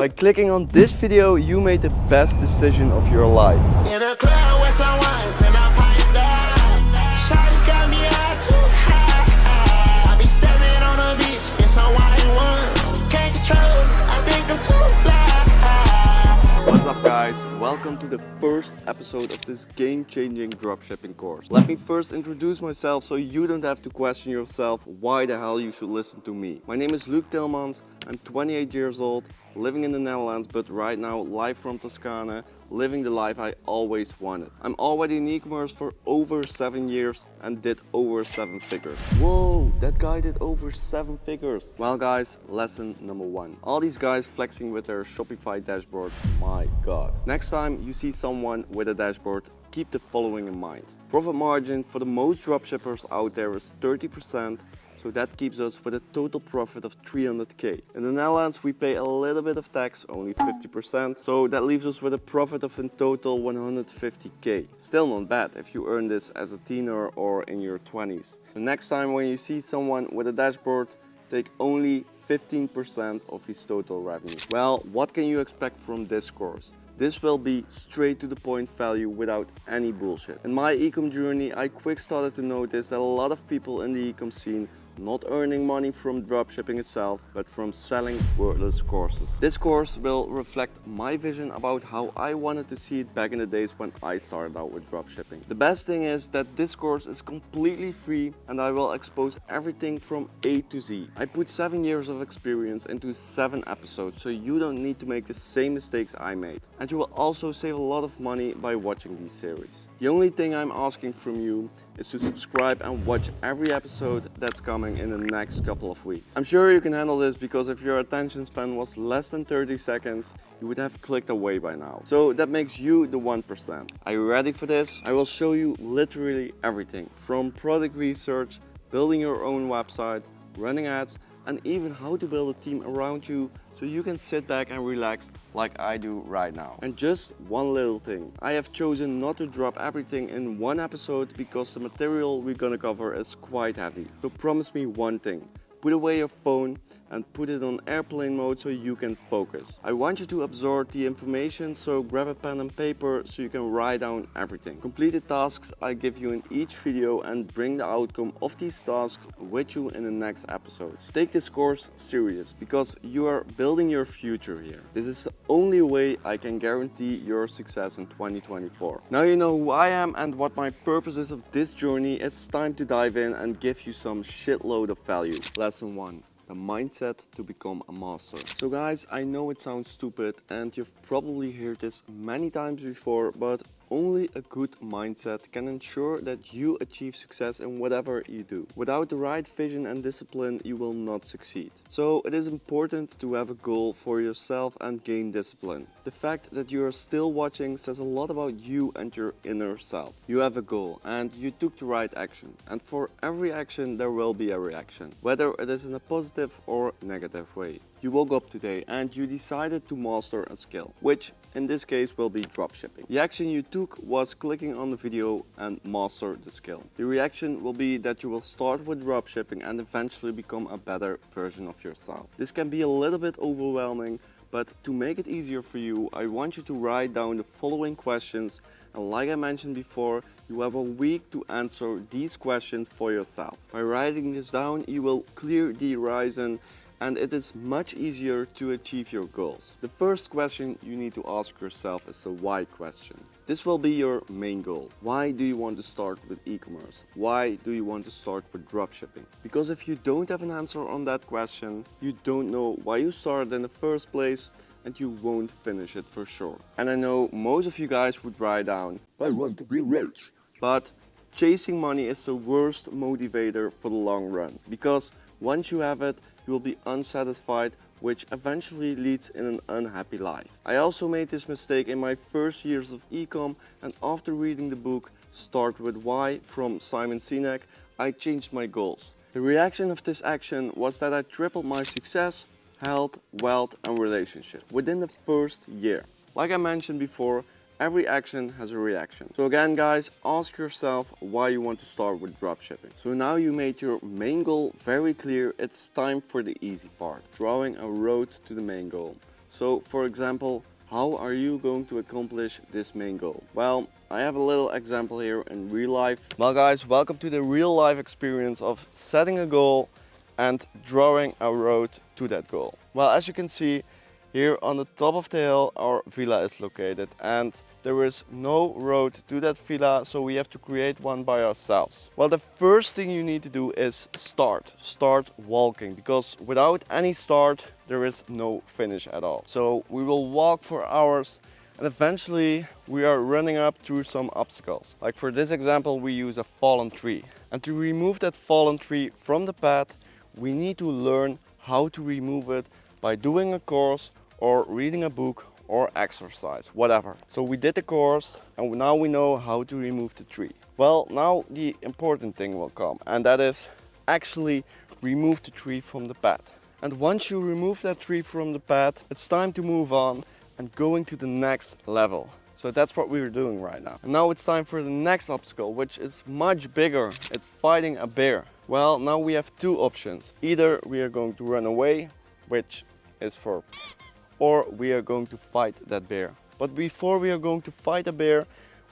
By clicking on this video, you made the best decision of your life. In a club with some wines and I'm piped up. Shawty got me out too high. I be standing on the beach in some white ones. Can't control it, I think I'm too fly. What's up guys, welcome to the first episode of this game-changing dropshipping course. Let me first introduce myself so you don't have to question yourself why the hell you should listen to me. My name is Luuk Tilmans, I'm 28 years old, living in the Netherlands, but right now live from Toscana, living the life I always wanted. I'm already in e-commerce for over 7 years and did over 7 figures. Whoa, that guy did over 7 figures. Well guys, lesson number 1. All these guys flexing with their Shopify dashboard, my god. Next time you see someone with a dashboard, keep the following in mind. Profit margin for the most dropshippers out there is 30%. So that keeps us with a total profit of 300k. In the Netherlands we pay a little bit of tax, only 50%. So that leaves us with a profit of in total 150k. Still not bad if you earn this as a teenager or in your 20s. The next time when you see someone with a dashboard, take only 15% of his total revenue. Well, what can you expect from this course? This will be straight to the point value without any bullshit. In my ecom journey, I quick started to notice that a lot of people in the ecom scene not earning money from dropshipping itself, but from selling worthless courses. This course will reflect my vision about how I wanted to see it back in the days when I started out with dropshipping. The best thing is that this course is completely free and I will expose everything from A to Z. I put 7 years of experience into 7 episodes, so you don't need to make the same mistakes I made. And you will also save a lot of money by watching these series. The only thing I'm asking from you is to subscribe and watch every episode that's coming in the next couple of weeks. I'm sure you can handle this because if your attention span was less than 30 seconds, you would have clicked away by now. So that makes you the 1%. Are you ready for this? I will show you literally everything from product research, building your own website, running ads, and even how to build a team around you so you can sit back and relax like I do right now. And just one little thing, I have chosen not to drop everything in one episode because the material we're gonna cover is quite heavy. So promise me one thing, put away your phone and put it on airplane mode so you can focus. I want you to absorb the information, so grab a pen and paper so you can write down everything. Complete the tasks I give you in each video and bring the outcome of these tasks with you in the next episodes. Take this course serious because you are building your future here. This is the only way I can guarantee your success in 2024. Now you know who I am and what my purpose is of this journey. It's time to dive in and give you some shitload of value. Lesson 1. The mindset to become a master. So guys, I know it sounds stupid and you've probably heard this many times before, but only a good mindset can ensure that you achieve success in whatever you do. Without the right vision and discipline, you will not succeed. So it is important to have a goal for yourself and gain discipline. The fact that you are still watching says a lot about you and your inner self. You have a goal and you took the right action. And for every action, there will be a reaction, whether it is in a positive or negative way. You woke up today and you decided to master a skill, which in this case will be dropshipping. The action you took was clicking on the video and master the skill. The reaction will be that you will start with dropshipping and eventually become a better version of yourself. This can be a little bit overwhelming, but to make it easier for you, I want you to write down the following questions, and like I mentioned before, you have a week to answer these questions for yourself. By writing this down, you will clear the horizon and it is much easier to achieve your goals. The first question you need to ask yourself is the why question. This will be your main goal. Why do you want to start with e-commerce? Why do you want to start with dropshipping? Because if you don't have an answer on that question, you don't know why you started in the first place and you won't finish it for sure. And I know most of you guys would write down, I want to be rich. But chasing money is the worst motivator for the long run, because once you have it, you will be unsatisfied, which eventually leads in an unhappy life. I also made this mistake in my first years of ecom, and after reading the book Start With Why from Simon Sinek, I changed my goals. The reaction of this action was that I tripled my success, health, wealth and relationship within the first year. Like I mentioned before, every action has a reaction. So again guys, ask yourself why you want to start with dropshipping. So now you made your main goal very clear, it's time for the easy part, drawing a road to the main goal. So for example, how are you going to accomplish this main goal? Well, I have a little example here in real life. Well guys, welcome to the real life experience of setting a goal and drawing a road to that goal. Well, as you can see, here on the top of the hill our villa is located, and there is no road to that villa, so we have to create one by ourselves. Well, the first thing you need to do is start walking, because without any start there is no finish at all. So we will walk for hours, and eventually we are running up through some obstacles. Like for this example, we use a fallen tree, and to remove that fallen tree from the path we need to learn how to remove it by doing a course or reading a book or exercise, whatever. So we did the course, and now we know how to remove the tree. Well, now the important thing will come, and that is actually remove the tree from the path. And once you remove that tree from the path, it's time to move on and going to the next level. So that's what we're doing right now. And now it's time for the next obstacle, which is much bigger. It's fighting a bear. Well, now we have two options. Either we are going to run away, which is for, or we are going to fight that bear. But before we are going to fight a bear,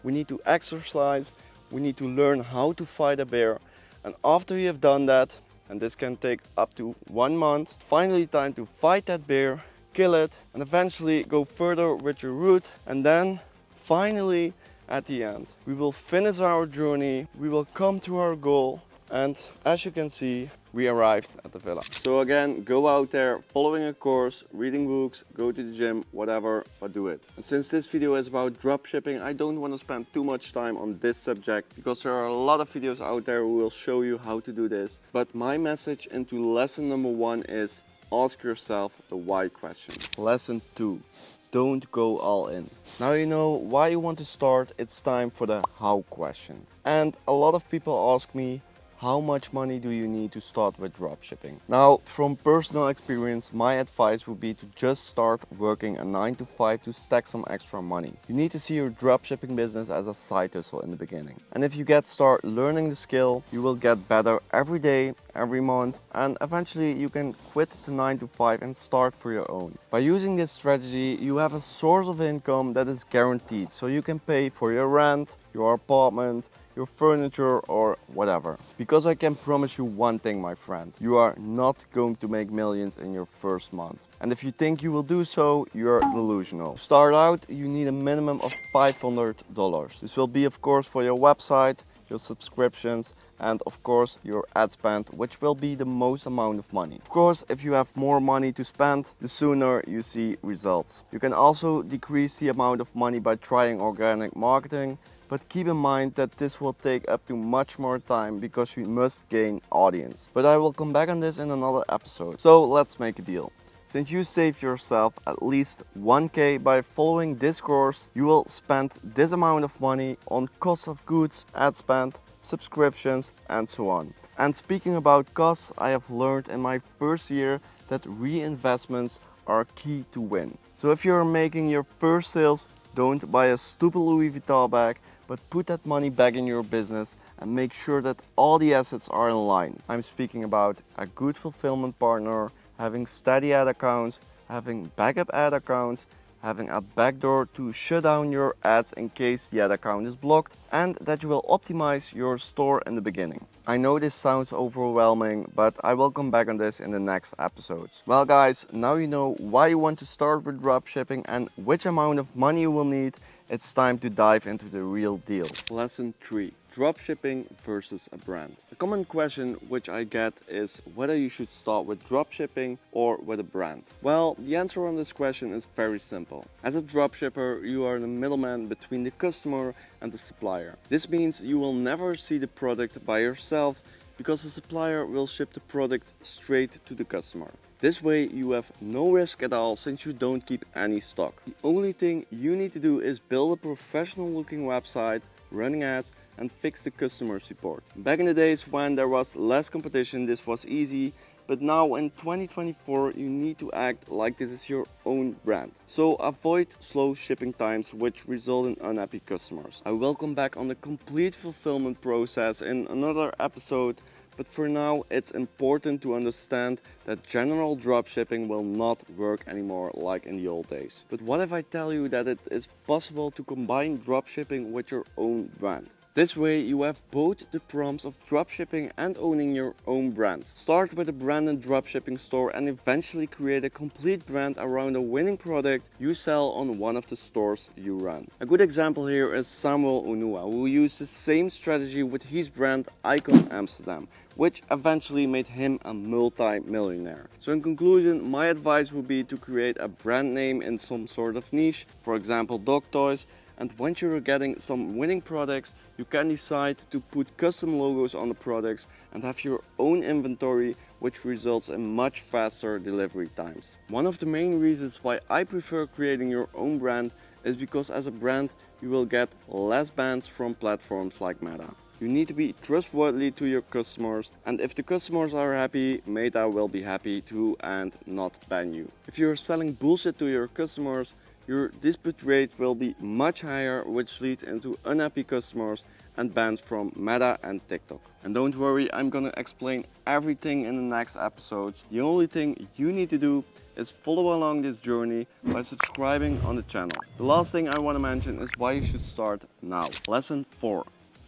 we need to exercise, we need to learn how to fight a bear. And after you have done that, and this can take up to 1 month, finally time to fight that bear, kill it, and eventually go further with your route. And then finally at the end we will finish our journey, we will come to our goal, and as you can see, we arrived at the villa. So again, go out there, following a course, reading books, go to the gym, whatever, but do it. And since this video is about dropshipping, I don't want to spend too much time on this subject, because there are a lot of videos out there who will show you how to do this. But my message into lesson number 1 is ask yourself the why question. Lesson 2. Don't go all in. Now you know why you want to start, it's time for the how question. And a lot of people ask me, how much money do you need to start with dropshipping? Now, from personal experience, my advice would be to just start working a 9 to 5 to stack some extra money. You need to see your dropshipping business as a side hustle in the beginning. And if you start learning the skill, you will get better every day, every month, and eventually you can quit the 9 to 5 and start for your own. By using this strategy, you have a source of income that is guaranteed, so you can pay for your rent, your apartment, your furniture, or whatever. Because I can promise you one thing, my friend, you are not going to make millions in your first month. And if you think you will do so, you're delusional. To start out, you need a minimum of $500. This will be, of course, for your website, your subscriptions, and of course your ad spend, which will be the most amount of money. Of course, if you have more money to spend, the sooner you see results. You can also decrease the amount of money by trying organic marketing, but keep in mind that this will take up to much more time, because you must gain audience. But I will come back on this in another episode. So let's make a deal. Since you save yourself at least 1K by following this course, you will spend this amount of money on cost of goods, ad spend, subscriptions, and so on. And speaking about costs, I have learned in my first year that reinvestments are key to win. So if you're making your first sales, don't buy a stupid Louis Vuitton bag, but put that money back in your business and make sure that all the assets are in line. I'm speaking about a good fulfillment partner, having steady ad accounts, having backup ad accounts, having a backdoor to shut down your ads in case the ad account is blocked, and that you will optimize your store in the beginning. I know this sounds overwhelming, but I will come back on this in the next episodes. Well guys, now you know why you want to start with dropshipping and which amount of money you will need. It's time to dive into the real deal. Lesson 3. Dropshipping versus a brand. A common question which I get is whether you should start with dropshipping or with a brand. Well, the answer on this question is very simple. As a dropshipper, you are the middleman between the customer and the supplier. This means you will never see the product by yourself, because the supplier will ship the product straight to the customer. This way you have no risk at all, since you don't keep any stock. The only thing you need to do is build a professional looking website, running ads, and fix the customer support. Back in the days when there was less competition, this was easy, but now in 2024 you need to act like this is your own brand. So avoid slow shipping times which result in unhappy customers. I will come back on the complete fulfillment process in another episode, but for now it's important to understand that general dropshipping will not work anymore like in the old days. But what if I tell you that it is possible to combine dropshipping with your own brand? This way you have both the prompts of dropshipping and owning your own brand. Start with a branded dropshipping store and eventually create a complete brand around a winning product you sell on one of the stores you run. A good example here is Samuel Onua, who used the same strategy with his brand Icon Amsterdam, which eventually made him a multi-millionaire. So in conclusion, my advice would be to create a brand name in some sort of niche, for example dog toys, and once you're getting some winning products, you can decide to put custom logos on the products and have your own inventory, which results in much faster delivery times. One of the main reasons why I prefer creating your own brand is because as a brand, you will get less bans from platforms like Meta. You need to be trustworthy to your customers, and if the customers are happy, Meta will be happy too and not ban you. If you're selling bullshit to your customers, your dispute rate will be much higher, which leads into unhappy customers and bans from Meta and TikTok. And don't worry, I'm gonna explain everything in the next episodes. The only thing you need to do is follow along this journey by subscribing on the channel. The last thing I want to mention is why you should start now. Lesson 4.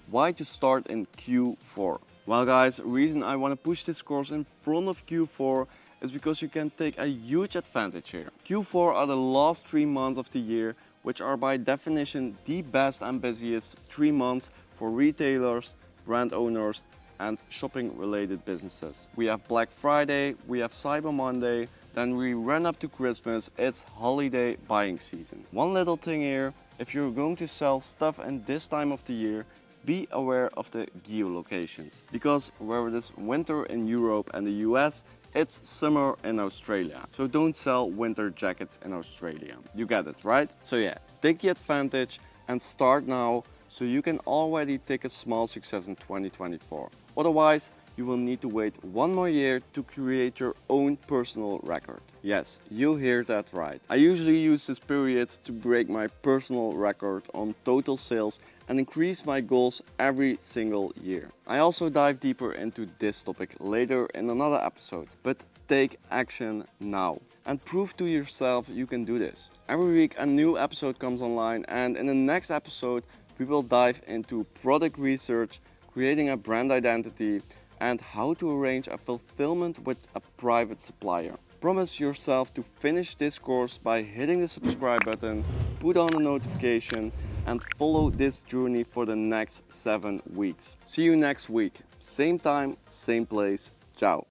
Why to start in Q4? Well guys, the reason I want to push this course in front of Q4 is because you can take a huge advantage here. Q4 are the last 3 months of the year, which are by definition the best and busiest 3 months for retailers, brand owners and shopping related businesses. We have Black Friday, we have Cyber Monday, then we run up to Christmas, it's holiday buying season. One little thing here, if you're going to sell stuff in this time of the year, be aware of the geolocations. Because where it is winter in Europe and the US, it's summer in Australia. So don't sell winter jackets in Australia. You get it, right? So yeah, take the advantage and start now so you can already take a small success in 2024. Otherwise, you will need to wait 1 more year to create your own personal record. Yes, you hear that right. I usually use this period to break my personal record on total sales and increase my goals every single year. I also dive deeper into this topic later in another episode, but take action now and prove to yourself you can do this. Every week a new episode comes online, and in the next episode we will dive into product research, creating a brand identity, and how to arrange a fulfillment with a private supplier. Promise yourself to finish this course by hitting the subscribe button, put on a notification, and follow this journey for the next 7 weeks. See you next week. Same time, same place. Ciao.